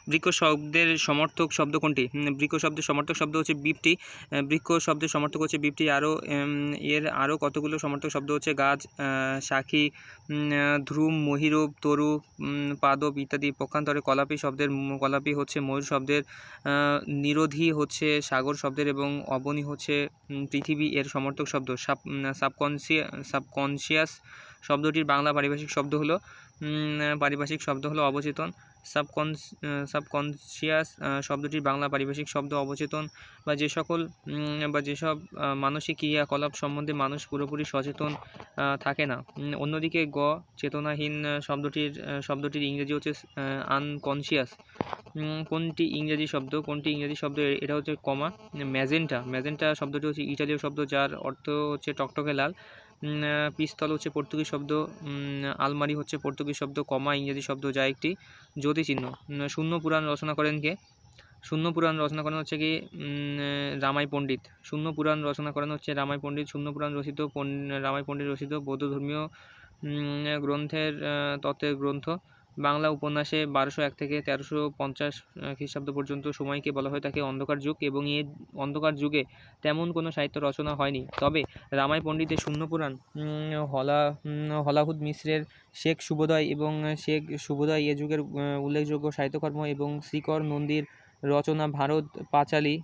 বৃক্ষ শব্দের সমর্থক শব্দ কোনটি? বৃক্ষ শব্দের সমর্থক শব্দ হচ্ছে বিপটি। বৃক্ষ শব্দের সমর্থক হচ্ছে বিপটি। এর আরও কতগুলো সমর্থক শব্দ হচ্ছে গাছ, সাক্ষী, ধ্রুম, মহিরূপ, তরু, পাদপ ইত্যাদি। পক্ষান্তরে কলাপী শব্দের কলাপী হচ্ছে ময়ূর শব্দের, নিরোধী হচ্ছে সাগর শব্দের এবং অবনী হচ্ছে পৃথিবী এর সমর্থক শব্দ। সাবকনশিয়াস শব্দটির বাংলা পারিভাষিক শব্দ হলো অবচেতন। সাবকনশিয়াস শব্দটির বাংলা পারিভাষিক শব্দ অবচেতন বা যেসব মানসিক ক্রিয়াকলাপ সম্বন্ধে মানুষ পুরোপুরি সচেতন থাকে না। অন্যদিকে চেতনাহীন শব্দটির ইংরেজি হচ্ছে আনকনশিয়াস। কোনটি ইংরেজি শব্দ? এটা হচ্ছে কমা। ম্যাজেন্টা শব্দটি হচ্ছে ইটালীয় শব্দ, যার অর্থ হচ্ছে টকটকে লাল। পিস্তল হচ্ছে পর্তুগিজ শব্দ। আলমারি হচ্ছে পর্তুগিজ শব্দ, কমা ইংরেজি শব্দ যা একটি জ্যোতিচিহ্ন। শূন্য পুরাণ রচনা করেন কে? শূন্য পুরাণ রচনা করেন হচ্ছে কি রামাই পণ্ডিত। শূন্য পুরাণ রামাই পণ্ডিত রচিত বৌদ্ধ ধর্মীয় গ্রন্থের তত্ত্বের গ্রন্থ। বাংলা উপন্যাসে 1201 থেকে 1350 খ্রিস্টাব্দ পর্যন্ত সময়কে বলা হয় থাকে অন্ধকার যুগ, এবং এই অন্ধকার যুগে তেমন কোনো সাহিত্য রচনা হয়নি। তবে রামাই পণ্ডিতের শূন্য পুরাণ, হলাহুদ মিশ্রের শেখ শুভোদয় এ যুগের উল্লেখযোগ্য সাহিত্যকর্ম, এবং শ্রীকর নন্দীর রচনা ভারত পাঁচালী,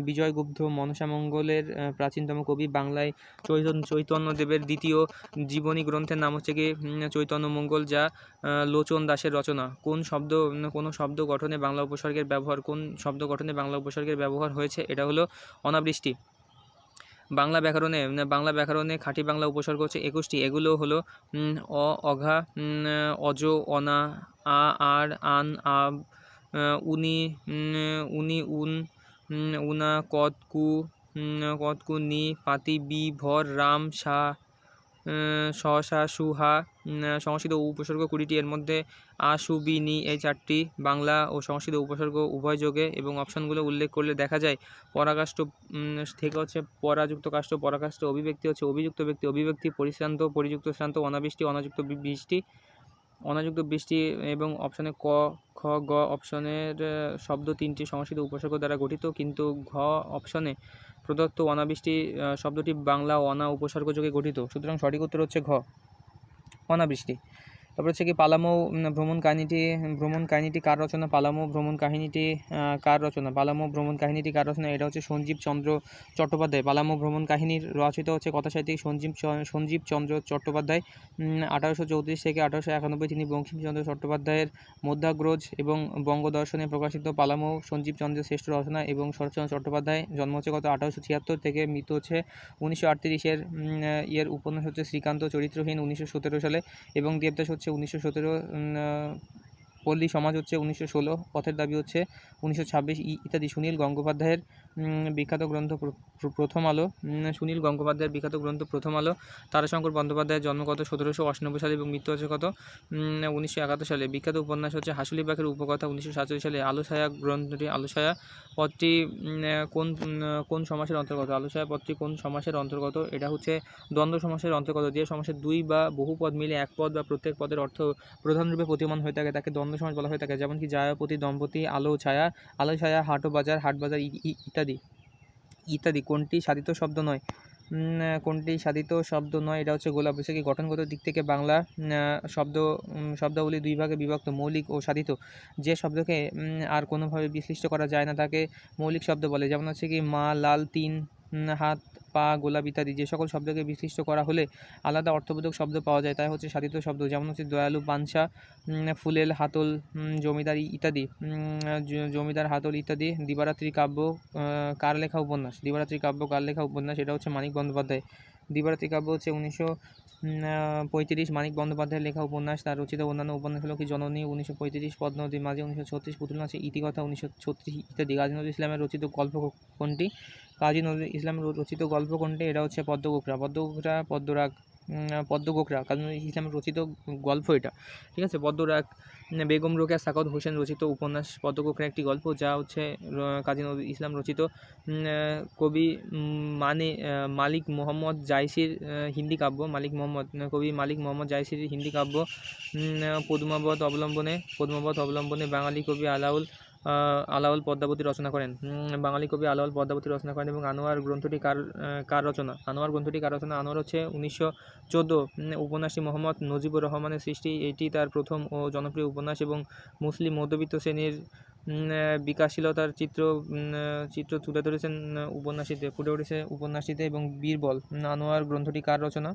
বিজয়গুপ্ত মনসামঙ্গলের প্রাচীনতম কবি। বাংলায় চৈতন্যদেবের দ্বিতীয় জীবনী গ্রন্থের নাম হচ্ছে কি চৈতন্যমঙ্গল, যা লোচন দাসের রচনা। কোন শব্দ গঠনে বাংলা উপসর্গের ব্যবহার হয়েছে? এটা হলো অনাবৃষ্টি। বাংলা ব্যাকরণে খাঁটি বাংলা উপসর্গ হচ্ছে 21টি। এগুলো হলো অ, অঘা, অজ, অনা, আ, আর, আন, আব, উনি, উন, উনা, কত, কু, নি, পাতি, বি, ভর, রাম, সা, সহসা, সুহা। সংস্কৃত উপসর্গ 20টি। এর মধ্যে আ, সু, বি, নি এই 4টি বাংলা ও সংস্কৃত উপসর্গ উভয় যোগে, এবং অপশনগুলো উল্লেখ করলে দেখা যায় পরাকাষ্ঠ থেকে হচ্ছে পরাযুক্ত কাষ্ঠ, পরাকাষ্ঠ। অভিব্যক্তি হচ্ছে অভিযুক্ত ব্যক্তি, অভিব্যক্তি, পরিশ্রান্ত, পরিযুক্ত শ্রান্ত, অনাবৃষ্টি, অনাযুক্ত বৃষ্টি। এবং অপশনে ক, খ, গ অপশনের শব্দ 3টি সংস্কৃত উপসর্গ দ্বারা গঠিত, কিন্তু ঘ অপশনে প্রদত্ত অনাবৃষ্টি শব্দটি বাংলা অনা উপসর্গ যোগে গঠিত। সুতরাং সঠিক উত্তর হচ্ছে ঘ, অনাবৃষ্টি। তারপর হচ্ছে কি পালামৌ ভ্রমণ কাহিনীটি কার রচনা? পালামৌ ভ্রমণ কাহিনীটি কার রচনা? এটা হচ্ছে সঞ্জীব চন্দ্র চট্টোপাধ্যায়। পালামৌ ভ্রমণ কাহিনীর রচয়িতা হচ্ছে কথাসাহিত্যিক সঞ্জীব চন্দ্র চট্টোপাধ্যায়। 1834 থেকে 1891 তিনি বঙ্কিমচন্দ্র চট্টোপাধ্যায়ের মধ্যাগ্রজ এবং বঙ্গদর্শনে প্রকাশিত। পালামৌ সঞ্জীব চন্দ্রের শ্রেষ্ঠ রচনা। এবং শরৎচন্দ্র চট্টোপাধ্যায় জন্ম হচ্ছে 1876 থেকে মৃত্যু হচ্ছে 1938। এর উপন্যাস হচ্ছে শ্রীকান্ত চরিত্রহীন 1917 সালে, এবং দেবদাস হচ্ছে 1917, পল্লী সমাজ হচ্ছে 1916, পথের দাবি হচ্ছে 1926 ইত্যাদি। সুনীল গঙ্গোপাধ্যায়ের বিখ্যাত গ্রন্থ প্রথম আলো। তারাশঙ্কর বন্দ্যোপাধ্যায়ের জন্ম কত? 1798 সালে, এবং মৃত্যু হচ্ছে কত? 1971 সালে। বিখ্যাত উপন্যাস হচ্ছে হাসুলি পাখির উপকথা 1947 সালে। আলোছায়া পদটি কোন সমাসের অন্তর্গত? আলোছায়া পদটি কোন সমাসের অন্তর্গত? এটা হচ্ছে দ্বন্দ্ব সমাসের অন্তর্গত। যে সমাসের দুই বা বহু পদ মিলে এক পদ বা প্রত্যেক পদের অর্থ প্রধানরূপে প্রতীয়মান হয়ে থাকে তাকে দ্বন্দ্ব সমাস বলা হয়ে থাকে। যেমন কি জায়াপতি, দম্পতি, আলো ছায়া, হাট বাজার ইত্যাদি। কোনটি সাধিত শব্দ নয়? এটা হচ্ছে গোলাপ। কি গঠনগত দিক থেকে বাংলা শব্দাবলী দুই ভাগে বিভক্ত, মৌলিক ও সাধিত। যে শব্দকে আর কোনোভাবে বিশ্লিষ্ট করা যায় না তাকে মৌলিক শব্দ বলে। যেমন হচ্ছে কি মা, লাল, তিন, হাত, পা, গোলাপ ইত্যাদি। যে সকল শব্দকে বিশ্লিষ্ট করা হলে আলাদা অর্থবোধক শব্দ পাওয়া যায় তাই হচ্ছে সাধিত শব্দ। যেমন হচ্ছে দয়ালু, পানসা, ফুলেল, হাতল, জমিদার ইত্যাদি। জমিদার, হাতল ইত্যাদি। দিবারাত্রি কাব্য কার লেখা উপন্যাস? এটা হচ্ছে মানিক বন্দ্যোপাধ্যায়। দিবারাত্রি কাব্য হচ্ছে 1935 মানিক বন্দ্যোপাধ্যায়ের লেখা উপন্যাস। তার রচিত অন্যান্য উপন্যাস হলো কি জননী 1935, পদ্মাবতীর মাঝি 1936, পুতুল নাচে ইতিকথা 1936 ইত্যাদি। কাজী নজরুল ইসলামের রচিত গল্প কোনটি? এটা হচ্ছে পদ্মগোখরা কাজী নজরুল ইসলামের রচিত গল্প এটা। ঠিক আছে, পদ্মরাগ। বেগম রোকেয়া সাখাওয়াত হোসেন রচিত উপন্যাস পদ্মগোখরা একটি গল্প, যা হচ্ছে কাজী নজরুল ইসলাম রচিত। কবি মালিক মোহাম্মদ জায়সির হিন্দি কাব্য হিন্দি কাব্য পদ্মাবত অবলম্বনে বাঙালি কবি আলাউল আলাওল পদ্মাবতী রচনা করেন? বাঙালি কবি আলাওল পদ্মাবতী রচনা করেন। এবং আনোয়ার গ্রন্থটি কার রচনা? আনোয়ার গ্রন্থটি কার রচনা? আনোয়ার হচ্ছে 1914 উপন্যাসী মোহাম্মদ নজিবুর রহমানের সৃষ্টি। এটি তার প্রথম ও জনপ্রিয় উপন্যাস এবং মুসলিম মধ্যবিত্ত শ্রেণীর বিকাশশীলতার চিত্র তুলে ধরেছেন ফুটে উঠেছে উপন্যাসটিতে। এবং বীরবল। আনোয়ার গ্রন্থটি কার রচনা?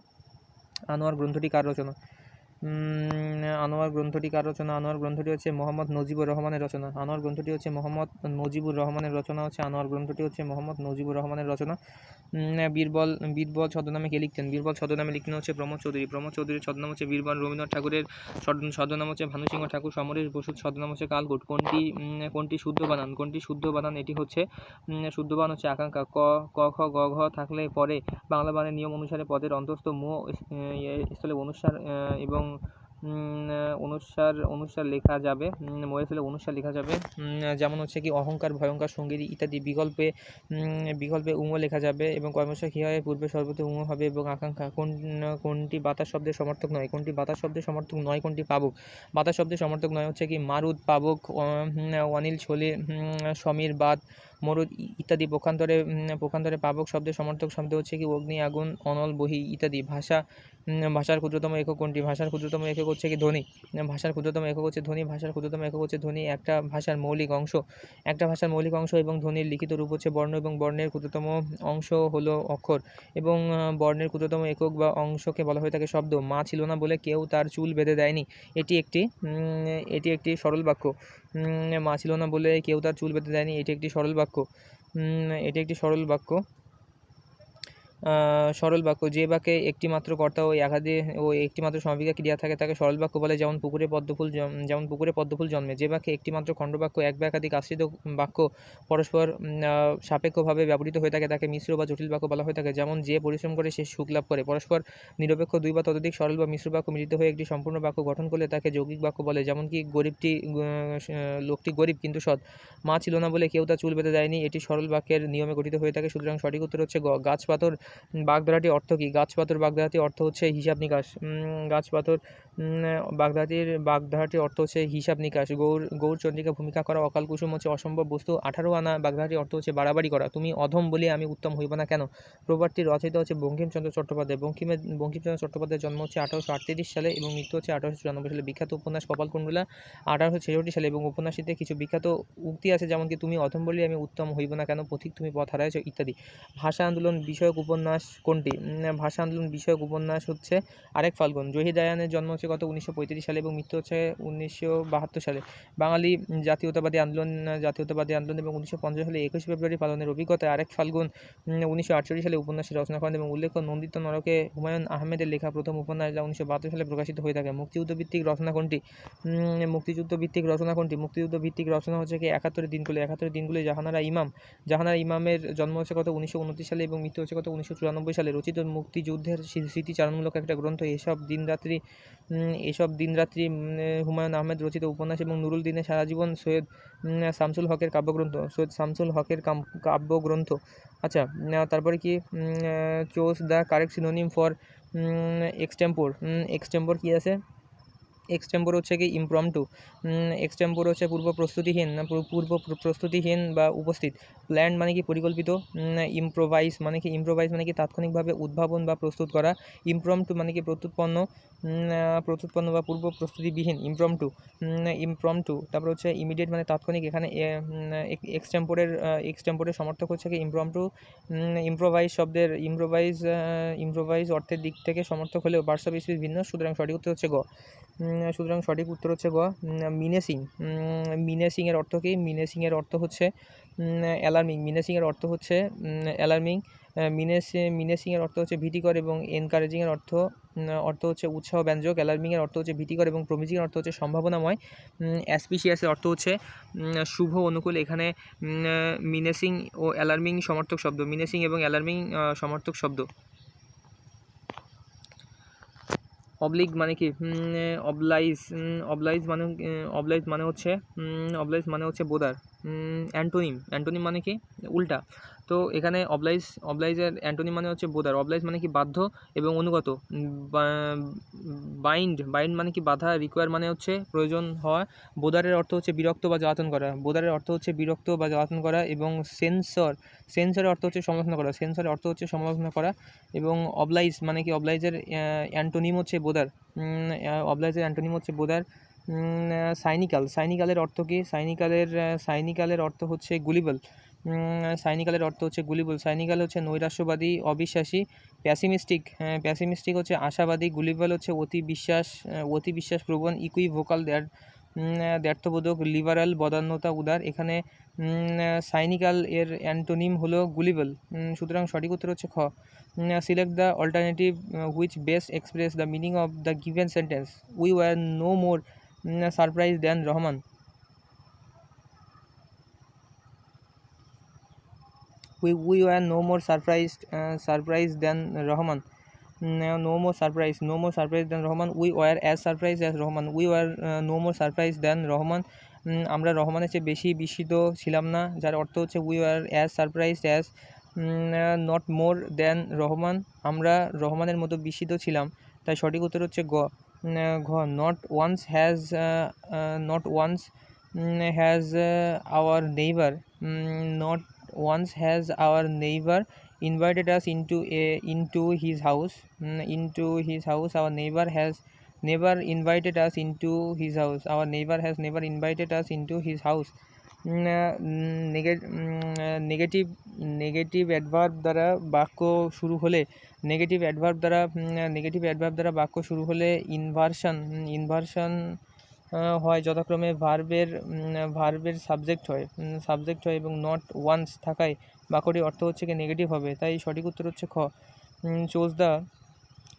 আনোয়ার গ্রন্থটি কার রচনা? আনোয়ার গ্রন্থটি কার রচনা? আনোয়ার গ্রন্থটি হচ্ছে মোহাম্মদ নজিবুর রহমানের রচনা। আনোয়ার গ্রন্থটি হচ্ছে মোহাম্মদ নজিবুর রহমানের রচনা হচ্ছে আনোয়ার গ্রন্থটি হচ্ছে মোহাম্মদ নজিবুর রহমানের রচনা। বীরবল ছদ্মনামে কে লিখতেন? বীরবল ছদ্মনামে লিখতেন হচ্ছে প্রমোদ চৌধুরী। প্রমোদ চৌধুরীর ছদ্মনাম হচ্ছে বীরবল। রবীন্দ্রনাথ ঠাকুরের ছদ্মনাম হচ্ছে ভানুসিংহ ঠাকুর। সমরেশ বসুর ছদ্মনাম হচ্ছে কালকূট। কোনটি শুদ্ধ বানান? কোনটি শুদ্ধ বানান? এটি হচ্ছে শুদ্ধ বানান হচ্ছে আকাঙ্ক্ষা। ক খ গ ঘ থাকলে পরে বাংলা বানানের নিয়ম অনুসারে পদের অন্তস্থ মু স্থলে অনুসার এবং অনুসার লেখা যাবে। মরে ফেলে অনুসার লেখা যাবে। যেমন হচ্ছে কি অহংকার, ভয়ঙ্কর, সঙ্গীত ইত্যাদি। বিকল্পে উম লেখা যাবে এবং কর্মশা কি হয়? পূর্বে সর্বত উম হবে। এবং আকাঙ্ক্ষা কোনটি বাতাস শব্দের সমর্থক নয়? কোনটি বাতাস শব্দের সমর্থক নয়? কোনটি পাবক? বাতাস শব্দের সমর্থক নয় হচ্ছে কি মারুদ, পাবক, অনিল, ছলি, সমীর, বাদ, মরুদ ইত্যাদি। পক্ষান্তরে পাবক শব্দের সমর্থক শব্দ হচ্ছে কি অগ্নি, আগুন, অনল, বহি ইত্যাদি। ভাষার ক্ষুদ্রতম একক কোনটি? ভাষার ক্ষুদ্রতম একক হচ্ছে কি ধ্বনি। ভাষার ক্ষুদ্রতম একক হচ্ছে ধ্বনি। ভাষার ক্ষুদ্রতম একক হচ্ছে ধ্বনি। একটা ভাষার মৌলিক অংশ এবং ধ্বনির লিখিত রূপ হচ্ছে বর্ণ এবং বর্ণের ক্ষুদ্রতম অংশ হলো অক্ষর এবং বর্ণের ক্ষুদ্রতম একক বা অংশকে বলা হয়ে থাকে শব্দ। মা ছিল না বলে কেউ তার চুল বেঁধে দেয়নি। এটি একটি সরল বাক্য। মা ছিল না বলে কেউ তার চুল বেঁধে দেয়নি। এটি একটি সরল বাক্য। সরল বাক্য। যে বাক্যে একটি মাত্র কর্তা ও একটি মাত্র সমাপিকা ক্রিয়া থাকে তাকে সরল বাক্য বলে। যেমন পুকুরে পদ্মফুল জন্মে। যে বাক্যে একটি মাত্র খণ্ডবাক্য এক বা একাধিক আশ্রিত বাক্য পরস্পর সাপেক্ষভাবে ব্যবহৃত হয়ে থাকে তাকে মিশ্র বা জটিল বাক্য বলা হয়ে থাকে। যেমন যে পরিশ্রম করে সে সুখ লাভ করে। পরস্পর নিরপেক্ষ দুই বা ততোধিক সরল বা মিশ্র বাক্য মিলিত হয়ে একটি সম্পূর্ণ বাক্য গঠন করলে তাকে যৌগিক বাক্য বলে। যেমন কি লোকটি গরিব কিন্তু সৎ। মা ছিল না বলে কেউ তার চুল বেঁধে দেয়নি। এটি সরল বাক্যের নিয়মে গঠিত হয়ে থাকে। সুতরাং সঠিক উত্তর হচ্ছে গ। গাছপাতর বাগধারাটির অর্থ কী? গাছপাতর বাগধারাটির অর্থ হচ্ছে হিসাব নিকাশ। গাছপাতর বাগধারাটির অর্থ হচ্ছে হিসাব নিকাশ। গৌরচন্দ্রিকা ভূমিকা করা। অকাল কুসুম হচ্ছে অসম্ভব বস্তু। 18 আনা বাগধারাটির অর্থ হচ্ছে বাড়াবাড়ি করা। তুমি অধম বলে আমি উত্তম হইব না কেন? প্রবাদটির রচয়িতা হচ্ছে বঙ্কিমচন্দ্র চট্টোপাধ্যায়। বঙ্কিমচন্দ্র চট্টোপাধ্যায়ের জন্ম হচ্ছে 1838 সালে এবং মৃত্যু হচ্ছে 1894 সালে। বিখ্যাত উপন্যাস কপালকুণ্ডলা 1866 সালে। এবং উপন্যাসটিতে কিছু বিখ্যাত উক্তি আছে যেমন কি তুমি অধম বলে আমি উত্তম হইব না কেন, পথিক তুমি পথ হারাইছ ইত্যাদি। ভাষা আন্দোলন বিষয়ক উপন্যাস কোনটি? ভাষা আন্দোলন বিষয়ক উপন্যাস হচ্ছে আরেক ফাল্গুন। জহির রায়হানের জন্ম হচ্ছে 1935 সালে এবং মৃত্যু হচ্ছে 1972 সালে। বাঙালি জাতীয়তাবাদী আন্দোলন এবং 1950 সালে 21 ফেব্রুয়ারি পালনের অভিজ্ঞতায় আরেক ফাল্গুন 1948 সালে উপন্যাসটি রচনা করেন। এবং উল্লেখ্য নন্দিত নরকে হুমায়ুন আহমেদের লেখা প্রথম উপন্যাস যা 1972 সালে প্রকাশিত হয়ে থাকে। মুক্তিযুদ্ধ ভিত্তিক রচনা কোনটি? মুক্তিযুদ্ধ ভিত্তিক রচনা হচ্ছে কি 71 দিনগুলি। জাহানারা ইমামের জন্ম হচ্ছে 1929 সালে এবং মৃত্যু হচ্ছে 1994 সালে। রচিত মুক্তিযুদ্ধের স্মৃতিচারণমূলক একটা গ্রন্থ এসব দিনরাত্রি হুমায়ুন আহমেদ রচিত উপন্যাস এবং নুরুল দিনের সারা জীবন সৈয়দ শামসুল হকের কাব্যগ্রন্থ। আচ্ছা, তারপরে কি choose the correct synonym for extempore কি আছে? এক্সটেম্পোর হচ্ছে কি ইমপ্রম্পটু। এক্সটেম্পোর হচ্ছে পূর্ব প্রস্তুতিহীন বা উপস্থিত। প্ল্যান্ড মানে কি পরিকল্পিত। ইম্প্রোভাইজ মানে কি তাৎক্ষণিকভাবে উদ্ভাবন বা প্রস্তুত করা। ইমপ্রম্পটু মানে কি প্রত্যুৎপন্ন বা পূর্ব প্রস্তুতিবিহীন। ইমপ্রম্পটু। তারপর হচ্ছে ইমিডিয়েট মানে তাৎক্ষণিক। এখানে এক্সটেম্পোরের সমর্থক হচ্ছে কি ইমপ্রম্পটু। ইমপ্রোভাইজ অর্থের দিক থেকে সমর্থক হলেও পার্টস অফ স্পিচ ভিন্ন। সুতরাং সঠিক উত্তর হচ্ছে গ। মিনেসিংয়ের অর্থ কী? মিনেসিংয়ের অর্থ হচ্ছে অ্যালার্মিং। মিনেসিংয়ের অর্থ হচ্ছে ভীতিকর এবং এনকারেজিংয়ের অর্থ হচ্ছে উৎসাহব্যঞ্জক। অ্যালার্মিংয়ের অর্থ হচ্ছে ভীতিকর এবং প্রমিজিংয়ের অর্থ হচ্ছে সম্ভাবনাময়। অ্যাসপিশিয়াসের অর্থ হচ্ছে শুভ অনুকূল। এখানে মিনেসিং ও অ্যালার্মিং সমর্থক শব্দ। মিনেসিং এবং অ্যালার্মিং সমর্থক শব্দ। অবলিক মানে কি? অবলাইজ। অবলাইজ মানে হচ্ছে বোদার। অ্যান্টোনিম মানে কি? উল্টা। তো এখানে অবলাইজের অ্যান্টোনিম মানে হচ্ছে বোদার। অবলাইজ মানে কি? বাধ্য এবং অনুগত। বাইন্ড মানে কি? বাধা। রিকোয়ার মানে হচ্ছে প্রয়োজন হওয়া। বোদারের অর্থ হচ্ছে বিরক্ত বা জ্বালাতন করা। এবং সেন্সরের অর্থ হচ্ছে সমালোচনা করা। এবং অবলাইজ মানে কি? অবলাইজের অ্যান্টোনিম হচ্ছে বোদার। সাইনিকালের অর্থ কি? সাইনিকালের অর্থ হচ্ছে গুলিবল। সাইনিকাল হচ্ছে নৈরাশ্যবাদী, অবিশ্বাসী। প্যাসিমিস্টিক হচ্ছে আশাবাদী। গুলিবল হচ্ছে অতি বিশ্বাসপ্রবণ। ইকুইভোকাল দ্ব্যর্থবোধক। লিবারাল বদান্যতা, উদার। এখানে সাইনিকাল এর অ্যান্টোনিম হলো গুলিবল। সুতরাং সঠিক উত্তর হচ্ছে খ। Select the alternative which best express the meaning of the given sentence. We were no more surprise than Rahman. We were no more surprised than Rahman. No more surprised than Rahman. We were as surprised as Rahman. We were no more surprised than Rahman. আমরা রহমানের চেয়ে বেশি বিস্মিত ছিলাম না, যার অর্থ হচ্ছে we were as surprised as not more than Rahman. আমরা রহমানের মতো বিস্মিত ছিলাম, তাই সঠিক উত্তর হচ্ছে ঘ। not once has our neighbor not once has our neighbor invited us into his house. Our neighbor has never invited us into his house. Our neighbor has never invited us into his house. Negative adverb দ্বারা বাক্য শুরু হলে inversion হয়, যথাক্রমে ভার্বের subject হয় এবং not once থাকায় বাক্যটির অর্থ হচ্ছে কি? নেগেটিভ হবে। তাই সঠিক উত্তর হচ্ছে খ।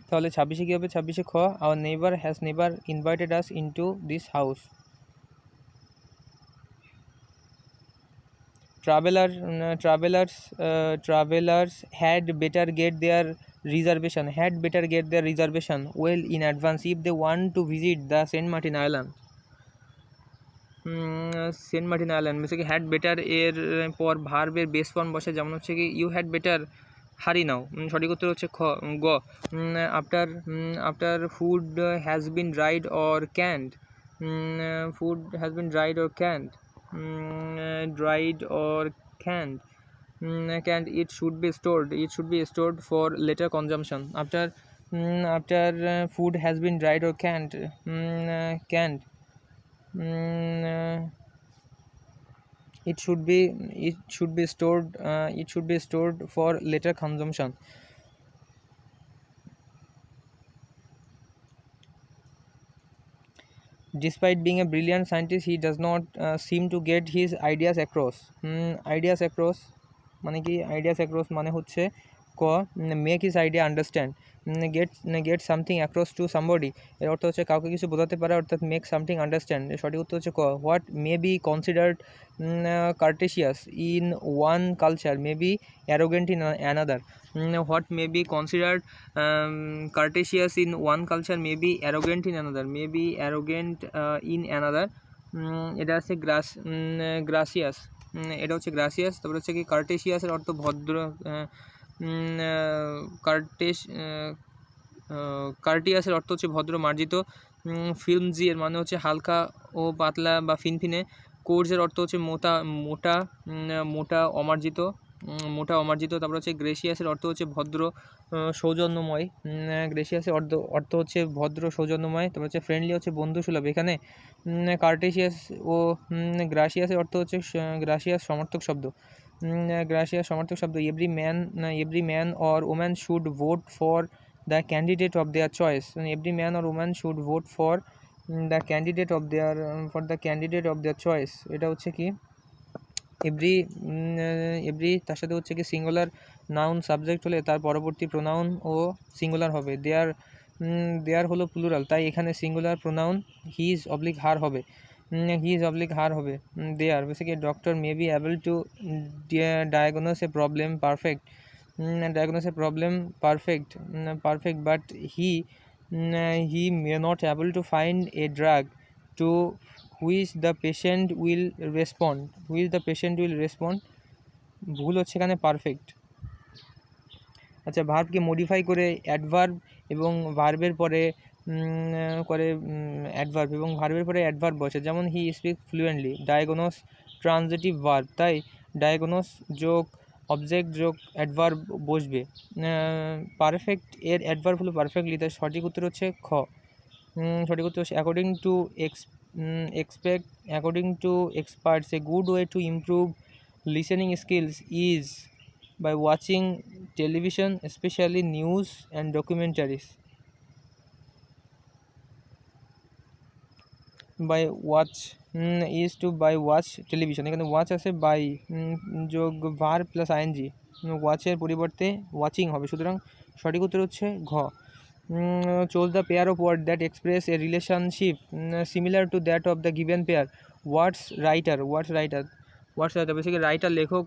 তাহলে 26-এ কী হবে? 26-এ খ। Our neighbour has never invited us into this house. Travelers had better get their reservation well in advance if they want to visit the Saint Martin Island. Saint Martin Island হচ্ছে কি? হ্যাড বেটার এর পর ভার্বের base form বসে, যেমন হচ্ছে কি? You had better হারি নাও। সঠিক উত্তর হচ্ছে গ। After food has been dried or ক্যান্ড। Canned, it should be stored for later consumption. After food has been dried or canned, it should be stored for later consumption. Despite being a brilliant scientist, he does not seem to get his ideas across. মানে কি? Ideas across মানে হচ্ছে ক। Make his idea understand. Gate something across two somebody এর অর্থ হচ্ছে কাউকে কিছু বোঝাতে পারা, অর্থাৎ মেক সামথিং আন্ডারস্ট্যান্ড। সঠিক উত্তর হচ্ছে ক। What may be considered courteous in one culture may be arrogant in another. What may be considered courteous in one culture may be arrogant in another. এটা হচ্ছে গ্রাসিয়াস। তারপরে হচ্ছে কি? কার্টেসিয়াসের অর্থ ভদ্র। কার্টিয়াসের অর্থ হচ্ছে ভদ্র, মার্জিত। ফিল্মজি এর মানে হচ্ছে হালকা ও পাতলা বা ফিনফিনে। কোর্সের অর্থ হচ্ছে মোটা অমার্জিত। তারপর হচ্ছে গ্রেসিয়াসের অর্থ হচ্ছে ভদ্র, সৌজন্যময়। অর্থ হচ্ছে ভদ্র, সৌজন্যময়। তারপর হচ্ছে ফ্রেন্ডলি হচ্ছে বন্ধুসুলভ। এখানে কার্টেসিয়াস ও গ্রাসিয়াসের অর্থ হচ্ছে গ্রাসিয়াস সমর্থক শব্দ। Every man or woman should vote for the candidate of their choice. Every man or woman should vote for the candidate of their choice. এটা হচ্ছে কি? এভরি তার সাথে হচ্ছে কি? সিঙ্গুলার নাউন সাবজেক্ট হলে তার পরবর্তী প্রোনাউন ও সিঙ্গুলার হবে। দেয়ার হলো প্লুরাল, তাই এখানে singular pronoun his oblique her হবে। There basically doctor may be able to diagnose a problem perfect, but he he may not able to find a drug to which the patient will respond, ভুল হচ্ছে এখানে perfect. আচ্ছা, ভার্বকে modify করে adverb এবং ভার্বের পরে adverb এবং ভার্বের পরে অ্যাডভার্ব বসে, যেমন he speak fluently, diagnose transitive verb, তাই ডায়াগনোস যোগ অবজেক্ট যোগ অ্যাডভার্ব বসবে। পারফেক্ট এর অ্যাডভার্ব হলো পারফেক্টলি, তাই সঠিক উত্তর হচ্ছে খ। সঠিক উত্তর হচ্ছে according to experts a good way to improve listening skills is by watching television, especially news and documentaries. by watch by watch television, এখানে ওয়াচ আছে বাই যোগ ভার প্লাস আইএনজি, ওয়াচের পরিবর্তে ওয়াচিং হবে, সুতরাং সঠিক উত্তর হচ্ছে ঘ। chose the pair of words that express a relationship similar to that of the given pair. what's writer basically writer লেখক,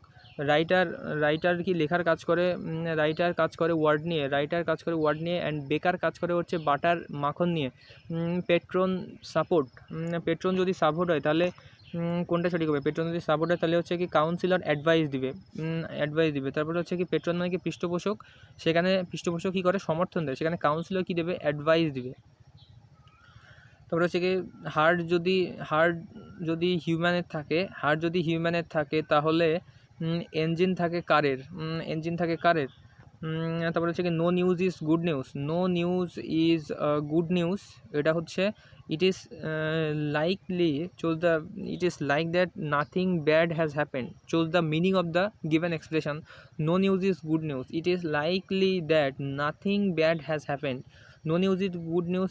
রাইটার কি লেখার কাজ করে, রাইটার কাজ করে ওয়ার্ড নিয়ে, অ্যান্ড বেকার কাজ করে হচ্ছে বাটার মাখন নিয়ে। পেট্রন যদি সাপোর্ট হয় তাহলে কোনটা সঠিক হবে? পেট্রন যদি সাপোর্ট হয় তাহলে হচ্ছে কি কাউন্সিলর অ্যাডভাইস দিবে। তারপরে হচ্ছে কি পেট্রন মানে কি পৃষ্ঠপোষক, সেখানে পৃষ্ঠপোষক কী করে সমর্থন দেয়, সেখানে কাউন্সিলর কী দেবে? অ্যাডভাইস দিবে। তারপরে হচ্ছে কি হার্ট যদি হিউম্যানের থাকে তাহলে এঞ্জিন থাকে কারের। তারপরে হচ্ছে কি no news is good news, এটা হচ্ছে it is like that nothing bad has happened. Choose the meaning of the given expression. No news is good news, it is likely that nothing bad has happened. No news is good news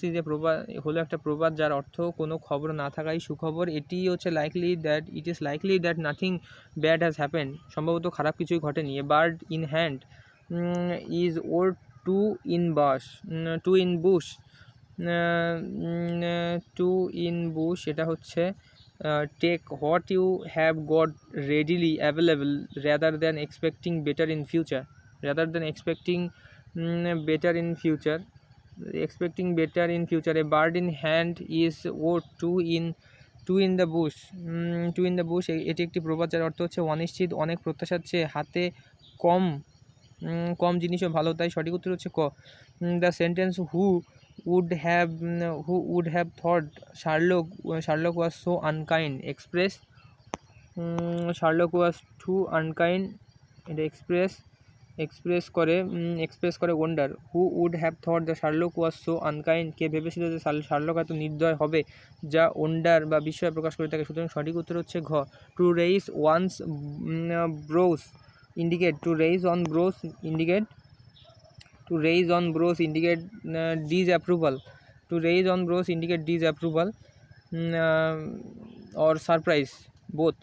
হলো একটা প্রবাদ যার অর্থ কোনো খবর না থাকাই সুখবর। এটি হচ্ছে it is likely that nothing bad has happened, সম্ভবত খারাপ কিছুই ঘটেনি। A bird in hand is worth two in bush, এটা হচ্ছে take what you have got readily available rather than expecting better in future. A bird in hand is or two in the bush. এটি একটি প্রবাদ যার অর্থ হচ্ছে অনিশ্চিত অনেক প্রত্যাশার চেয়ে হাতে কম জিনিসও ভালো, তাই সঠিক উত্তর হচ্ছে ক। The sentence who would have thought Sherlock was so unkind এটা এক্সপ্রেস করে wonder. Who would have thought the Sherlock was so unkind, কে ভেবেছিল যে শার্লক এত নির্দয় হবে, যা ওয়ান্ডার বা বিস্ময় প্রকাশ করে থাকে, সুতরাং সঠিক উত্তর হচ্ছে ঘ। To raise one's brows indicate disapproval or surprise, both.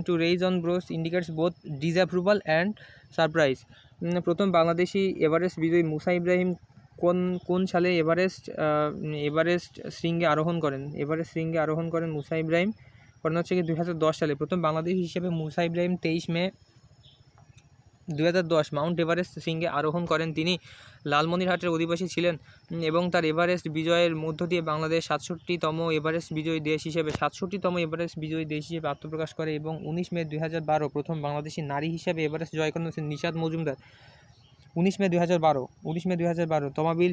To raise on brows indicates both disapproval and surprise. প্রথম বাংলাদেশি এভারেস্ট বিজয়ী মুসা ইব্রাহিম কোন সালে এভারেস্ট শৃঙ্গে আরোহণ করেন? মুসা ইব্রাহিম কারণ হচ্ছে কি 2010 সালে। প্রথম বাংলাদেশি হিসেবে মুসা ইব্রাহিম 23 মে 2010 মাউন্ট এভারেস্ট শৃঙ্গে আরোহণ করেন। তিনি লালমনিরহাটের অধিবাসী ছিলেন এবং তার এভারেস্ট বিজয়ের মধ্য দিয়ে বাংলাদেশ 67তম এভারেস্ট বিজয়ী দেশ হিসেবে আত্মপ্রকাশ করে এবং 19 মে 2012 প্রথম বাংলাদেশি নারী হিসেবে এভারেস্ট জয় করেন নিশাত মজুমদার। 19 মে 2012 তমাবিল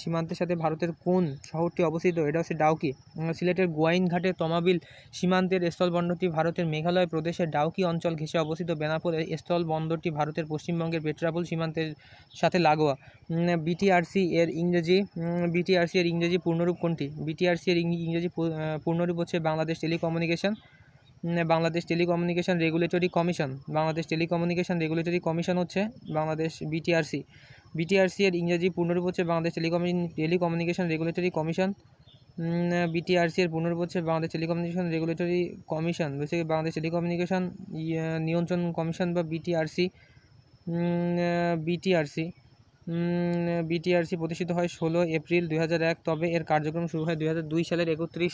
সীমান্তের সাথে ভারতের কোন শহরটি অবস্থিত? এটা হচ্ছে ডাউকি। সিলেটের গোয়াইন ঘাটে তমাবিল সীমান্তের স্থলবন্দরটি ভারতের মেঘালয় প্রদেশের ডাউকি অঞ্চল ঘেঁষে অবস্থিত। বেনাপোল স্থলবন্দরটি ভারতের পশ্চিমবঙ্গের পেট্রাপোল সীমান্তের সাথে লাগোয়া। বিটিআরসি এর ইংরেজি পূর্ণরূপ কোনটি? বিটিআরসি এর ইংরেজি পূর্ণরূপ হচ্ছে বাংলাদেশ টেলিকমিউনিকেশন রেগুলেটরি কমিশন হচ্ছে বাংলাদেশ বিটিআরসি এর ইংরেজি পূর্ণরূপ হচ্ছে Bangladesh telecommunication regulatory commission. Basically Bangladesh telecommunication নিয়ন্ত্রণ কমিশন বা বিটিআরসি প্রতিষ্ঠিত হয় 16 এপ্রিল 2001, তবে এর কার্যক্রম শুরু হয় 2002 সালের 31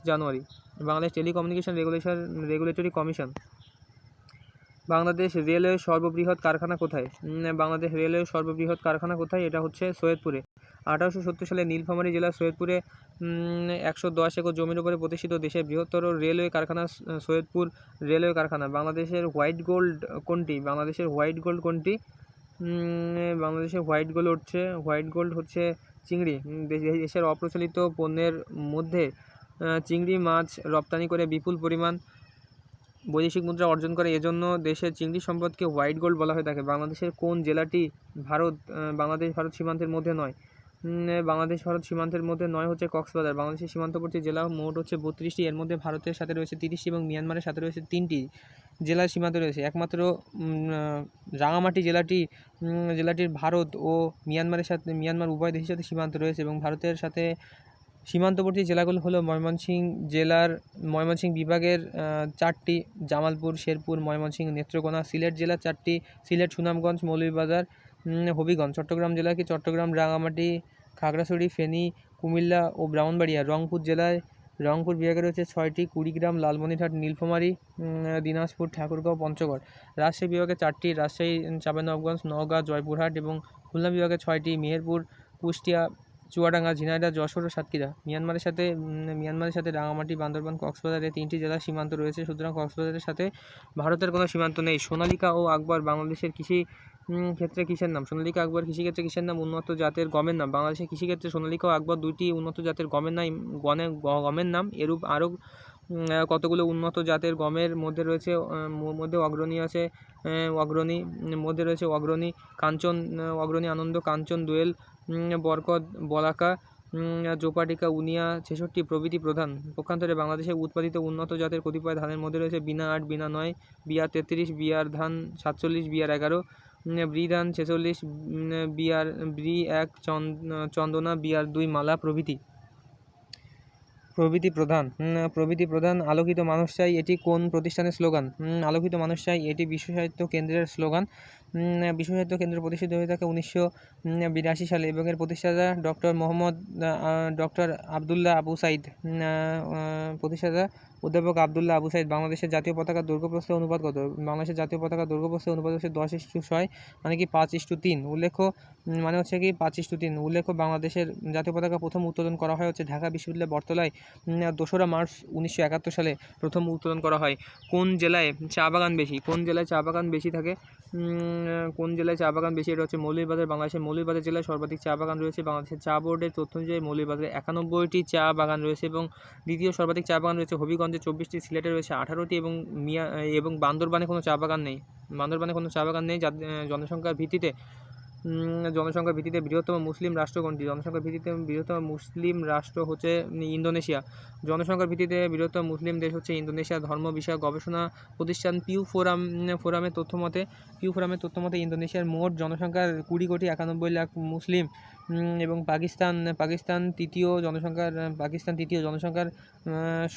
জানুয়ারি। Bangladesh telecommunication regulatory commission. Bangladesh railway সর্ববৃহৎ কারখানা কোথায়? বাংলাদেশ রেলওয়ে সর্ববৃহৎ কারখানা কোথায়? এটা হচ্ছে সৈয়দপুরে। 1870 সালে নীলফামারী জেলার সৈয়দপুরে 110 একর জমির উপরে প্রতিষ্ঠিত দেশের বৃহত্তর রেলওয়ে কারখানা সৈয়দপুর রেলওয়ে কারখানা। বাংলাদেশের হোয়াইট গোল্ড কোনটি? বাংলাদেশের হোয়াইট গোল্ড কোনটি? বাংলাদেশের হোয়াইট গোল্ড হচ্ছে চিংড়ি। দেশের অপ্রচলিত পণ্যের মধ্যে চিংড়ি মাছ রপ্তানি করে বিপুল পরিমাণ বৈদেশিক মুদ্রা অর্জন করে, এজন্য দেশের চিংড়ি সম্পদকে হোয়াইট গোল্ড বলা হয়ে থাকে। বাংলাদেশের কোন জেলাটি বাংলাদেশ ভারত সীমান্তের মধ্যে নয়? বাংলাদেশ ভারত সীমান্তের মধ্যে নয় হচ্ছে কক্সবাজার। বাংলাদেশের সীমান্তবর্তী জেলা মোট হচ্ছে 32টি, এর মধ্যে ভারতের সাথে রয়েছে 30টি এবং মিয়ানমারের সাথে রয়েছে 3টি জেলার সীমান্তে রয়েছে। একমাত্র রাঙামাটি জেলাটির ভারত ও মিয়ানমার উভয় দেশের সাথে সীমান্ত রয়েছে এবং ভারতের সাথে সীমান্তবর্তী জেলাগুলো হলো ময়মনসিংহ বিভাগের 4টি, জামালপুর, শেরপুর, ময়মনসিংহ, নেত্রকোনা। সিলেট জেলার 4টি, সিলেট, সুনামগঞ্জ, মৌলভীবাজার, হবিগঞ্জ। চট্টগ্রাম জেলা কি চট্টগ্রাম, রাঙামাটি, খাগড়াছড়ি, ফেনী, কুমিল্লা ও ব্রাহ্মণবাড়িয়া। রংপুর বিভাগে রয়েছে 6টি, কুড়িগ্রাম, লালমনিরহাট, নীলফামারী, দিনাজপুর, ঠাকুরগাঁও, পঞ্চগড়। রাজশাহী বিভাগে 4টি, রাজশাহী, চাঁপাইনবাবগঞ্জ, নওগাঁ, জয়পুরহাট এবং খুলনা বিভাগে 6টি, মেহেরপুর, কুষ্টিয়া, চুয়াডাঙ্গা, ঝিনাইদহ, যশোর ও সাতক্ষীরা। মিয়ানমারের সাথে রাঙামাটি, বান্দরবান, কক্সবাজার এই 3টি জেলার সীমান্ত রয়েছে। সুতরাং কক্সবাজারের সাথে ভারতের কোনো সীমান্ত নেই। সোনালিকা ও আকবর বাংলাদেশের কৃষি ক্ষেত্রে কিসের নাম? সোনালিকা আকবর কৃষিক্ষেত্রে কিসের নাম? উন্নত জাতের গমের নাম। বাংলাদেশের কৃষিক্ষেত্রে সোনালিকা ও আকবর 2টি উন্নত জাতের গমের নাম। এরূপ আরও কতগুলো উন্নত জাতের গমের মধ্যে রয়েছে অগ্রণী কাঞ্চন, অগ্রণী আনন্দ, কাঞ্চন, দোয়েল, বরকত, বলাকা, জোপাটিকা, উনিয়া 66 প্রভৃতি প্রধান। পক্ষান্তরে বাংলাদেশে উৎপাদিত উন্নত জাতের কতিপয় ধানের মধ্যে রয়েছে বিনা 8, বিনা 9, বিআর 33, বিআর ধান 47, বিআর 11, ব্রি ধান 46, ব্রি 1, চন্দনা, বিআর 2, মালা প্রভৃতি প্রধান। আলোকিত মানুষ চাই এটি কোন প্রতিষ্ঠানের স্লোগান? আলোকিত মানুষ চাই এটি বিশ্ব সাহিত্য কেন্দ্রের স্লোগান। বিশ্ব সাহিত্য কেন্দ্র প্রতিষ্ঠিত হয়ে থাকে 1982 সালে এবং এর প্রতিষ্ঠাতা ডক্টর আবদুল্লাহ আবু সাইদ। অধ্যাপক আবদুল্লাহ আবু সাইদ। বাংলাদেশের জাতীয় পতাকার দৈর্ঘ্য-প্রস্থ অনুপাত কত? বাংলাদেশের জাতীয় পতাকার দৈর্ঘ্য-প্রস্থের অনুপাত হচ্ছে 10:6, মানে কি 5:3। উল্লেখ্য 5:3। বাংলাদেশের জাতীয় পতাকা প্রথম উত্তোলন করা হয় হচ্ছে ঢাকা বিশ্ববিদ্যালয়ের বটতলায় 2রা মার্চ 1971 সালে প্রথম উত্তোলন করা হয়। কোন জেলায় চা বাগান বেশি? কোন জেলায় চা বাগান বেশি থাকে? এটা হচ্ছে মৌলভীবাজার। বাংলাদেশের মৌলভীবাজার জেলায় সর্বাধিক চা বাগান রয়েছে। বাংলাদেশের চা বোর্ডের তথ্য অনুযায়ী মৌলভীবাজারে 91টি চা বাগান রয়েছে এবং দ্বিতীয় সর্বাধিক চা বাগান রয়েছে হবিগঞ্জে 24টি, সিলেটে রয়েছে 18টি এবং বান্দরবানে কোনো চা বাগান নেই। জনসংখ্যার ভিত্তিতে বৃহত্তম মুসলিম রাষ্ট্র কোনটি? জনসংখ্যার ভিত্তিতে বৃহত্তম মুসলিম রাষ্ট্র হচ্ছে ইন্দোনেশিয়া। জনসংখ্যার ভিত্তিতে বৃহত্তম মুসলিম দেশ হচ্ছে ইন্দোনেশিয়া। ধর্ম বিষয়ক গবেষণা প্রতিষ্ঠান পিউ ফোরামের তথ্য মতে ইন্দোনেশিয়ার মোট জনসংখ্যার 20,91,00,000 মুসলিম এবং পাকিস্তান তৃতীয় জনসংখ্যার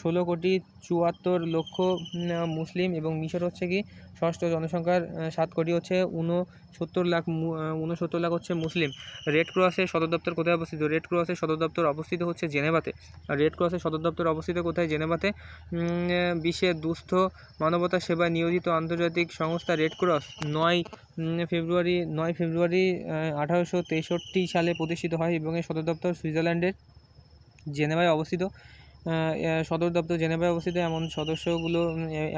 16,74,00,000 মুসলিম এবং মিশর হচ্ছে কি ষষ্ঠ, জনসংখ্যার 7 কোটি হচ্ছে 69 লাখ হচ্ছে মুসলিম। রেড ক্রসের সদর দপ্তর কোথায় অবস্থিত? রেড ক্রসের সদর দপ্তর অবস্থিত হচ্ছে জেনেভাতে। জেনেভাতে। বিশ্বের দুস্থ মানবতা সেবায় নিয়োজিত আন্তর্জাতিক সংস্থা রেড ক্রস 9 ফেব্রুয়ারি 1863 সালে প্রতিষ্ঠিত হয় এবং এর সদর দপ্তর সুইজারল্যান্ডের জেনেভায় অবস্থিত। সদর দপ্তর জেনেভায় অবস্থিত।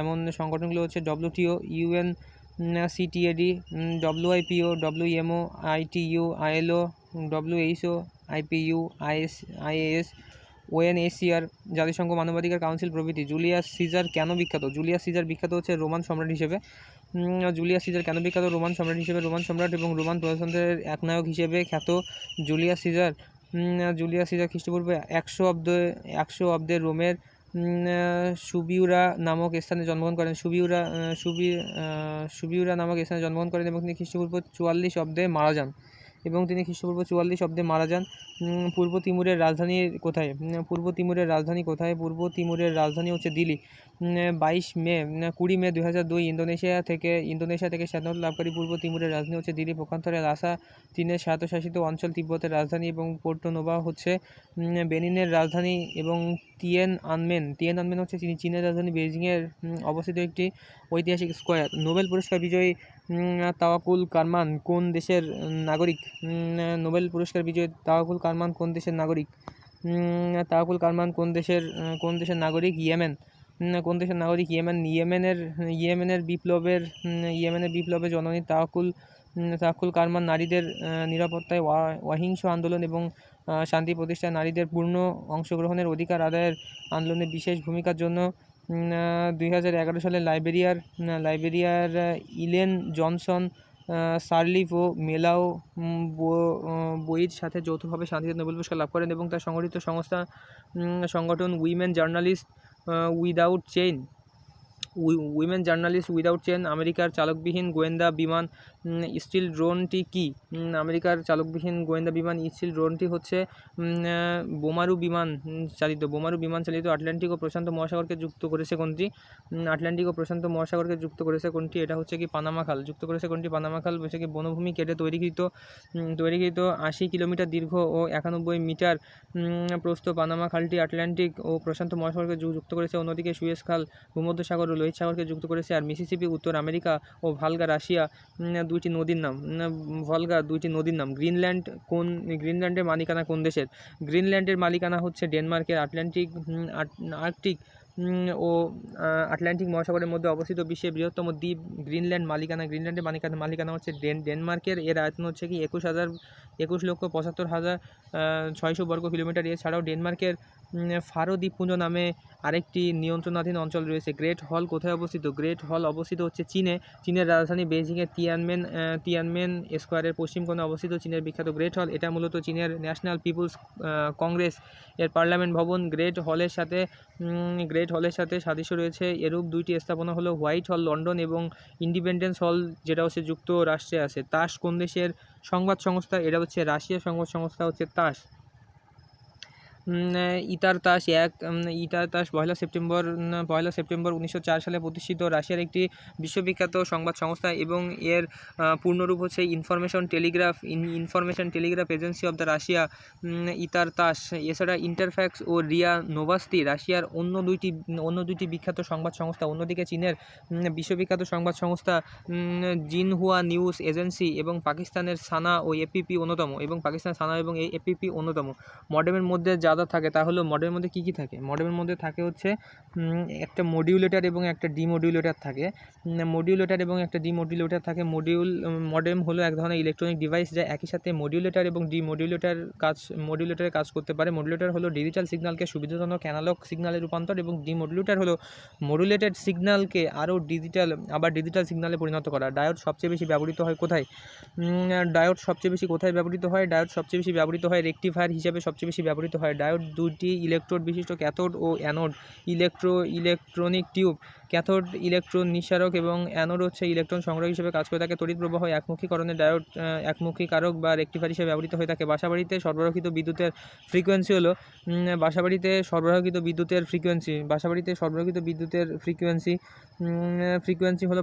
এমন সংগঠনগুলো হচ্ছে WTO, UNCTAD, WIPO, WMO, ITU, ILO, WHO, IPU, IAS, ONHCR, জাতিসংঘ মানবাধিকার কাউন্সিল প্রভৃতি। জুলিয়াস সিজার কেন বিখ্যাত? জুলিয়াস সিজার বিখ্যাত হচ্ছে রোমান সম্রাট হিসেবে। রোমান সম্রাট এবং রোমান প্রজাতন্ত্রের একনায়ক হিসেবে খ্যাত জুলিয়াস সিজার খ্রিস্টপূর্বে 100 অব্দে রোমের সুবিউরা নামক স্থানে জন্মগ্রহণ করেন এবং তিনি খ্রিস্টপূর্ব 44 অব্দে মারা যান। এবং তিনি খ্রিস্টপূর্ব 44 অব্দে মারা যান। পূর্ব তিমুরের রাজধানী কোথায়? পূর্ব তিমুরের রাজধানী কোথায়? পূর্ব তিমুরের রাজধানী হচ্ছে দিল্লি। 20 মে 2002 ইন্দোনেশিয়া থেকে স্বাধীনতা লাভকারী পূর্ব তিমুরের রাজধানী হচ্ছে দিল্লি। পক্ষান্তরে লাসা চীনের স্বায়ত্তশাসিত অঞ্চল, তিব্বতের রাজধানী এবং পোর্টো নোভা হচ্ছে বেনিনের রাজধানী এবং তিয়ানআনমেন হচ্ছে চীনের রাজধানী বেইজিংয়ের অবস্থিত একটি ঐতিহাসিক স্কয়ার। নোবেল পুরস্কার বিজয়ী তাওয়াকুল কারমান কোন দেশের নাগরিক? নোবেল পুরস্কার বিজয়ী তাওয়াকুল কারমান কোন দেশের নাগরিক? তাওয়াকুল কারমান কোন দেশের নাগরিক? ইয়েমেন। কোন দেশের নাগরিক? ইয়েমেনের বিপ্লবের জননী তাওয়াকুল কারমান নারীদের নিরাপত্তায়, অহিংস আন্দোলন এবং শান্তি প্রতিষ্ঠায় নারীদের পূর্ণ অংশগ্রহণের অধিকার আদায়ের আন্দোলনে বিশেষ ভূমিকার জন্য 2011 সালে লাইবেরিয়ার ইলেন জনসন সারলিফ ও মেলাও বইয়ের সাথে যৌথভাবে শান্তিতে নোবেল পুরস্কার লাভ করেন এবং তার সংগঠিত সংগঠন উইমেন জার্নালিস্ট উইদাউট চেইন। আমেরিকার চালকবিহীন গোয়েন্দা বিমান স্টিল ড্রোনটি কি? আমেরিকার চালকবিহীন গোয়েন্দা বিমান স্টিল ড্রোনটি হচ্ছে বোমারু বিমান চালিত। আটলান্টিক ও প্রশান্ত মহাসাগরকে যুক্ত করেছে কোনটি? এটা হচ্ছে কি পানামা খাল। যুক্ত করেছে কোনটি? পানামা খাল। হচ্ছে কি বনভূমি কেটে তৈরিকৃত 80 কিলোমিটার দীর্ঘ ও 91 মিটার প্রস্থ পানামা খালটি আটলান্টিক ও প্রশান্ত মহাসাগরকে যুক্ত করেছে। অন্যদিকে সুয়েজ খাল ভূমধ্যসাগর ও লোহিত সাগরকে যুক্ত করেছে। আর মিসিসিপি উত্তর আমেরিকা ও ভলগা রাশিয়া দুইটি নদীর নাম। গ্রিনল্যান্ডের মালিকানা কোন দেশের? গ্রিনল্যান্ডের মালিকানা হচ্ছে ডেনমার্কের। আর্কটিক ও আটলান্টিক মহাসাগরের মধ্যে অবস্থিত বিশ্বের বৃহত্তম দ্বীপ গ্রিনল্যান্ডের মালিকানা হচ্ছে ডেনমার্কের। এর আয়তন হচ্ছে কি 21,75,600 বর্গ কিলোমিটার। এছাড়াও ডেনমার্কের ফারো দ্বীপপুঞ্জ নামে আরেকটি নিয়ন্ত্রণাধীন অঞ্চল রয়েছে। গ্রেট হল কোথায় অবস্থিত? গ্রেট হল অবস্থিত হচ্ছে চীনের রাজধানী বেইজিংয়ের তিয়ানমেন স্কোয়ারের পশ্চিম কোণে অবস্থিত চীনের বিখ্যাত গ্রেট হল। এটা মূলত চীনের ন্যাশনাল পিপুলস কংগ্রেস এর পার্লামেন্ট ভবন। গ্রেট হলের সাথে সাদৃশ্য রয়েছে এরূপ দুইটি স্থাপনা হলো হোয়াইট হল লন্ডন এবং ইন্ডিপেন্ডেন্স হল যেটা হচ্ছে যুক্তরাষ্ট্রে আছে। তাস কোন দেশের সংবাদ সংস্থা? এটা হচ্ছে রাশিয়ার সংবাদ সংস্থা হচ্ছে তাস। ইতার তাস 1 সেপ্টেম্বর 1904 সালে প্রতিষ্ঠিত রাশিয়ার একটি বিশ্ববিখ্যাত সংবাদ সংস্থা এবং এর পূর্ণরূপ হচ্ছে information telegraph agency of the Russia. ITAR TASS. এছাড়া ইন্টারফ্যাক্স ও রিয়া নোভাস্তি রাশিয়ার অন্য দুইটি বিখ্যাত সংবাদ সংস্থা। অন্যদিকে চীনের বিশ্ববিখ্যাত সংবাদ সংস্থা জিনহুয়া নিউজ এজেন্সি এবং পাকিস্তানের সানা ও এপিপি অন্যতম। মডেমের মধ্যে যা থাকে তা হলো, মডেমের মধ্যে কী থাকে? মডেমের মধ্যে থাকে হচ্ছে একটা মডিউলেটর এবং একটা ডিমডিউলেটর থাকে। মডেম হলো এক ধরনের ইলেকট্রনিক ডিভাইস যা একই সাথে মডিউলেটর এবং ডিমডিউলেটরের কাজ করতে পারে। মডিউলেটর হলো ডিজিটাল সিগন্যালকে সুবিধাজনক অ্যানালগ সিগন্যালে রূপান্তর এবং ডিমডিউলেটর হলো মডুলেটেড সিগন্যালকে ডিজিটাল সিগন্যালে পরিণত করা। ডায়োড সবচেয়ে বেশি ব্যবহৃত হয় কোথায়? ডায়োড সবচেয়ে বেশি ব্যবহৃত হয় রেকটিফায়ার হিসেবে সবচেয়ে বেশি ব্যবহৃত হয়। ডায়োড দুটি ইলেকট্রোড বিশিষ্ট ক্যাথোড ও anode electronic tube. Cathode electron নিঃসারক এবং অ্যানোড হচ্ছে ইলেকট্রন সংগ্রহ হিসেবে কাজ করে থাকে। তড়িৎ প্রবাহ একমুখীকরণে ডায়োড একমুখী কারক বা রেকটিফায়ার হিসেবে ব্যবহৃত হয়ে থাকে। বাসাবাড়িতে সরবরাহিত বিদ্যুতের ফ্রিকোয়েন্সি হলো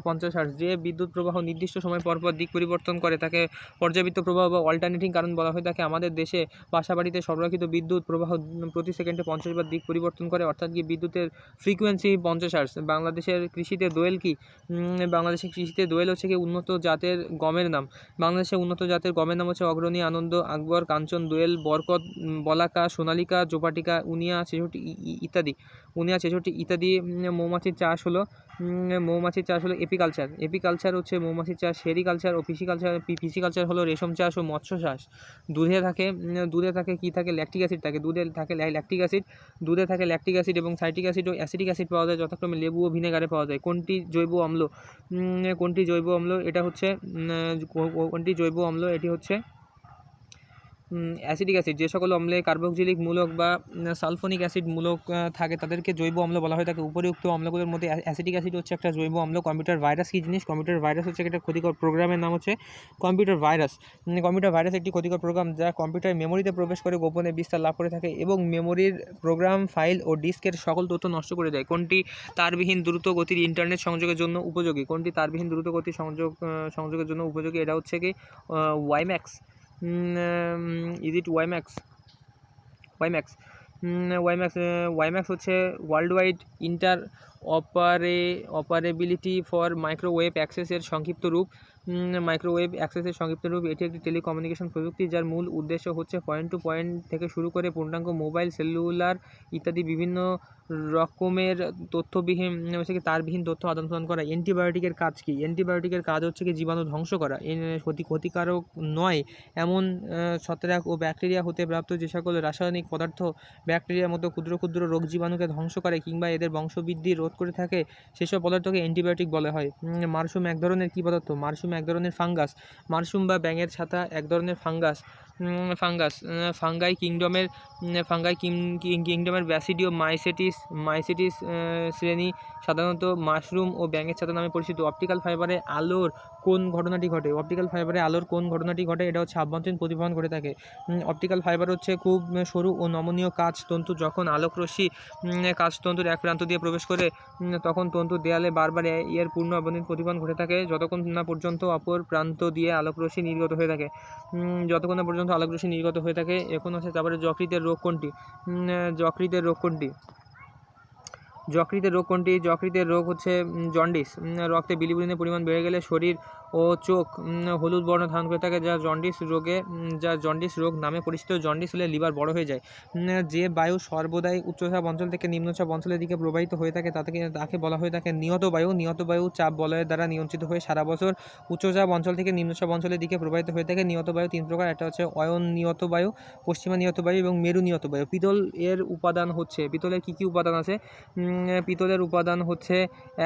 50 হার্টজ। যে বিদ্যুৎ প্রবাহ নির্দিষ্ট সময় পরপর দিক পরিবর্তন করে তাকে পর্যাবৃত্ত প্রবাহ বা অল্টারনেটিং কারেন্ট বলা হয়ে থাকে। আমাদের দেশে বাসাবাড়িতে সরবরাহিত বিদ্যুৎ প্রবাহ প্রতি সেকেন্ডে 50 বার দিক পরিবর্তন করে, অর্থাৎ কি বিদ্যুতের ফ্রিকোয়েন্সি 50 হার্টজ। বাংলাদেশের কৃষিতে দোয়েল কি? বাংলাদেশের কৃষিতে দোয়েল হচ্ছে কি উন্নত জাতের গমের নাম। বাংলাদেশের উন্নত জাতের গমের নাম হচ্ছে অগ্রণী, আনন্দ, আকবর, কাঞ্চন, দোয়েল, বরকত, বলাকা, সোনালিকা, জোপাটিকা, উনিয়া 66 ইত্যাদি। মৌমাছির চাষ হলো এপিকালচার হচ্ছে মৌমাছির চাষ। সেরিকালচার ও পিসিকালচার হলো রেশম চাষ ও মৎস্য চাষ। দুধে থাকে কি থাকে? ল্যাকটিক অ্যাসিড থাকে। দুধে থাকে ল্যাকটিক অ্যাসিড এবং সাইট্রিক অ্যাসিড ও অ্যাসিটিক অ্যাসিড পাওয়া যায়, যথাক্রমে লেবু ও ভিনেগারে পাওয়া যায়। কোনটি জৈব অম্ল? এটি হচ্ছে অ্যাসিডিক অ্যাসিড, যে সকল অম্লে কার্বক্সিলিক মূলক বা সালফোনিক অ্যাসিড মূলক থাকে তাদেরকে জৈব অম্ল বলা হয়ে থাকে। উপরিউক্ত অম্লগুলোর মধ্যে অ্যাসিডিক অ্যাসিড হচ্ছে একটা জৈব অম্ল। কম্পিউটার ভাইরাস কী জিনিস? কম্পিউটার ভাইরাস হচ্ছে একটা ক্ষতিকর প্রোগ্রামের নাম হচ্ছে কম্পিউটার ভাইরাস। কম্পিউটার ভাইরাস একটি ক্ষতিকর প্রোগ্রাম যা কম্পিউটার মেমোরিতে প্রবেশ করে গোপনে বিস্তার লাভ করে থাকে এবং মেমোরির প্রোগ্রাম, ফাইল ও ডিস্কের সকল তথ্য নষ্ট করে দেয়। কোনটি তারবিহীন দ্রুত গতির ইন্টারনেট সংযোগের জন্য উপযোগী? কোনটি তারবিহীন দ্রুত গতির সংযোগের জন্য উপযোগী? এটা হচ্ছে কি WiMAX. Is it WiMAX? WiMAX WiMAX হচ্ছে world wide operability for microwave অ্যাক্সেসের সংক্ষিপ্ত রূপ। এটি একটি টেলিকমিউনিকেশন প্রযুক্তি যার মূল উদ্দেশ্য হচ্ছে পয়েন্ট টু পয়েন্ট থেকে শুরু করে পূর্ণাঙ্গ মোবাইল, সেলুলার ইত্যাদি বিভিন্ন রকমের তথ্যবিহীন তারবিহীন তথ্য আদান প্রদান করা। অ্যান্টিবায়োটিকের কাজ কী? অ্যান্টিবায়োটিকের কাজ হচ্ছে কি জীবাণু ধ্বংস করা। ক্ষতিকারক নয় এমন ছত্রাক ও ব্যাকটেরিয়া হতে প্রাপ্ত যে সকল রাসায়নিক পদার্থ ব্যাকটেরিয়ার মতো ক্ষুদ্র ক্ষুদ্র রোগ জীবাণুকে ধ্বংস করে কিংবা এদের বংশবৃদ্ধি রোধ করে থাকে সেসব পদার্থকে অ্যান্টিবায়োটিক বলা হয়। মাশরুম এক ধরনের কী পদার্থ? মাশরুম এক ধরনের ফাঙ্গাস। মাশরুম বা ব্যাঙের ছাতা এক ধরনের ফাঙ্গাস। ফাঙ্গাই কিংডমের ব্যাসিডিও মাইসেটিস শ্রেণী সাধারণত মাশরুম ও ব্যাঙের ছাতা নামে পরিচিত। অপটিক্যাল ফাইবারে আলোর কোন ঘটনাটি ঘটে? এটা হচ্ছে আভ্যন্তরীণ প্রতিফলন ঘটে থাকে। অপটিক্যাল ফাইবার হচ্ছে খুব সরু ও নমনীয় কাঁচতন্তু। যখন আলোকরশ্মি কাঁচতন্তুর এক প্রান্ত দিয়ে প্রবেশ করে তখন তন্তুর দেয়ালে বারবার এর পূর্ণ আভ্যন্তরীণ প্রতিফলন ঘটে থাকে যতক্ষণ না পর্যন্ত অপর প্রান্ত দিয়ে আলোকরশ্মি নির্গত হয়ে থাকে। এখন হচ্ছে তারপরে যকৃতের রোগ কোনটি? যকৃতের রোগ হচ্ছে জন্ডিস। রক্তে বিলিরুবিনের পরিমাণ বেড়ে গেলে শরীর ও চোখ হলুদ বর্ণ ধারণ করে থাকে যা জন্ডিস রোগ নামে পরিচিত। জন্ডিস হলে লিভার বড় হয়ে যায়। যে বায়ু সর্বদাই উচ্চচাপ অঞ্চল থেকে নিম্নচাপ অঞ্চলের দিকে প্রবাহিত হয়ে থাকে তাকে বলা হয়ে থাকে নিয়ত বায়ু চাপ বলয়ের দ্বারা নিয়ন্ত্রিত হয়ে সারা বছর উচ্চচাপ অঞ্চল থেকে নিম্নচাপ অঞ্চলের দিকে প্রবাহিত হয়ে থাকে। নিয়ত বায়ু তিন প্রকার, একটা হচ্ছে অনিয়ত বায়ু, পশ্চিমা নিয়ত বায়ু এবং মেরু নিয়ত বায়ু। পিতলের কী কী উপাদান আছে? পিতলের উপাদান হচ্ছে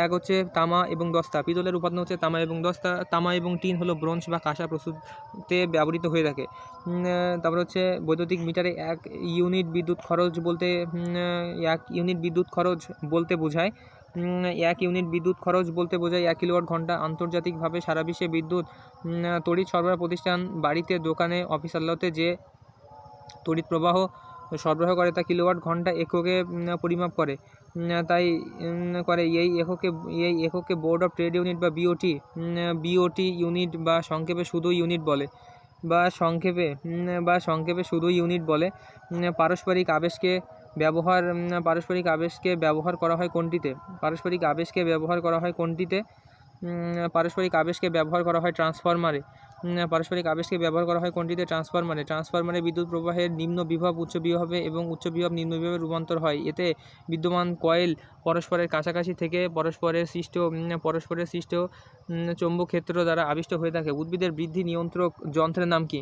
এক হচ্ছে তামা এবং দস্তা। তামা এবং টিন হলো ব্রোঞ্জ বা কাঁসা প্রস্তুতে ব্যবহৃত হয়ে থাকে। তারপর হচ্ছে বৈদ্যুতিক মিটারে এক ইউনিট বিদ্যুৎ খরচ বলতে বোঝায় 1 কিলোওয়াট ঘন্টা। আন্তর্জাতিকভাবে সারা বিশ্বে বিদ্যুৎ তড়িৎ সরবরাহ প্রতিষ্ঠান বাড়িতে, দোকানে, অফিস আদালতে যে তড়িৎ প্রবাহ সরবরাহ করে তা কিলোওয়াট ঘন্টা এককে পরিমাপ করে। এই এককে বোর্ড অফ ট্রেড ইউনিট বা বিওটি ইউনিট বা সংক্ষেপে শুধু ইউনিট বলে। পারস্পরিক আবেশকে ব্যবহার করা হয় কোনটিতে? ট্রান্সফরমারে। ট্রান্সফরমারে বিদ্যুৎ প্রবাহের নিম্ন বিভব উচ্চ বিভবে এবং উচ্চ বিভব নিম্ন বিভবে রূপান্তর হয়। এতে বিদ্যমান কয়েল পরস্পরের কাছাকাছি থেকে পরস্পরের সৃষ্ট চৌম্বক ক্ষেত্র দ্বারা আবিষ্ট হয়ে থাকে। উদ্ভিদের বৃদ্ধি নিয়ন্ত্রক যন্ত্রের নাম কি?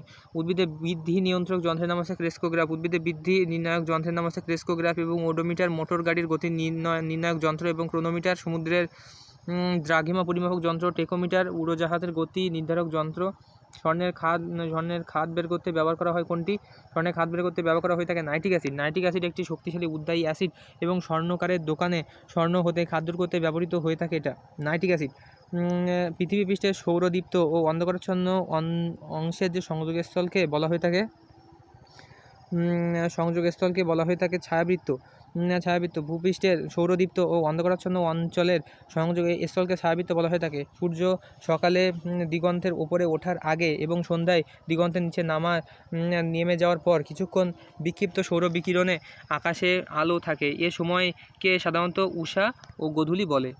হচ্ছে ক্রেস্কোগ্রাফ। এবং ওডোমিটার মোটর গাড়ির গতি নির্ণায়ক যন্ত্র এবং ক্রোনোমিটার সমুদ্রের দ্রাঘিমা পরিমাপক যন্ত্র। টেকোমিটার উড়োজাহাজের গতি নির্ধারক যন্ত্র। স্বর্ণের খাদ বের করতে ব্যবহার করা হয় কোনটি? হয়ে থাকে নাইট্রিক অ্যাসিড একটি শক্তিশালী উদ্বায়ী অ্যাসিড এবং স্বর্ণকারের দোকানে স্বর্ণ হতে খাদ দূর করতে ব্যবহৃত হয়ে থাকে এটা নাইট্রিক অ্যাসিড। পৃথিবী পৃষ্ঠের সৌরদীপ্ত ও অন্ধকারাচ্ছন্ন অংশের যে সংযোগস্থলকে বলা হয়ে থাকে ছায়াবৃত্ত। ভূপৃষ্ঠের সৌরদীপ্ত ও অন্ধকারাচ্ছন্ন অঞ্চলের সংযোগ স্থলকে ছায়াবৃত্ত বলা হয়ে থাকে। সূর্য সকালে দিগন্তের ওপরে ওঠার আগে এবং সন্ধ্যায় দিগন্তের নিচে নেমে যাওয়ার পর কিছুক্ষণ বিক্ষিপ্ত সৌর বিকিরণে আকাশে আলো থাকে। এ সময়কে সাধারণত উষা ও গোধূলি বলে।